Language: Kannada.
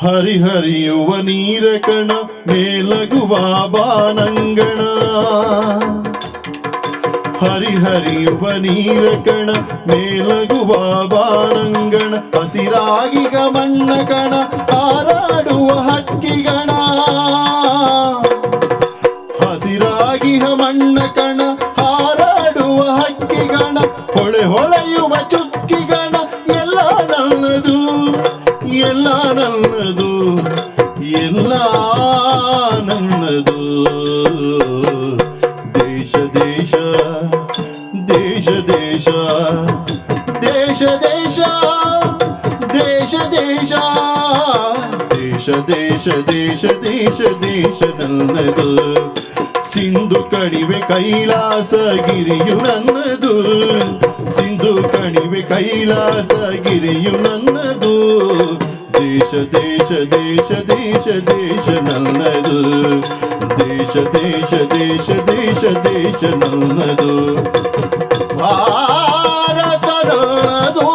ಹರಿಹರಿಯುವ ನೀರ ಕಣ ಮೇಲಗುವ ಬಾನಂಗಣ ಹರಿಹರಿಯುವ ನೀರ ಕಣ ಮೇಲಗುವ ಬಾನಂಗಣ ಹಸಿರಾಗಿಗ ಮಣ್ಣ ಕಣ ಹಾರಾಡುವ ಹಕ್ಕಿಗಣ ಹಸಿರಾಗಿಹ ಮಣ್ಣ ಕಣ ಹಾರಾಡುವ ಹಕ್ಕಿಗಣ ಹೊಳೆಯುವ ಚುಕ್ಕಿಗಣ ಎಲ್ಲ ನನ್ನದು ಎಲ್ಲ ನನ್ನದು ಎಲ್ಲ ನನ್ನದು ದೇಶ ದೇಶ ದೇಶ ದೇಶ ದೇಶ ದೇಶ ದೇಶ ದೇಶ ದೇಶ ದೇಶ ದೇಶ ದೇಶ ದೇಶ ನನ್ನದು ಸಿಂಧು ಕಣಿವೆ ಕೈಲಾಸಗಿರಿಯು ನನ್ನದು ಸಿಂಧು ಕಣಿವೆ ಕೈಲಾಸಗಿರಿಯು ನನ್ನದು ದೇಶ ದೇಶ ದೇಶ ದೇಶ ದೇಶ ನನ್ನದು ದೇಶ ದೇಶ ದೇಶ ದೇಶ ದೇಶ ನನ್ನದು ಭಾರತ ನನ್ನದು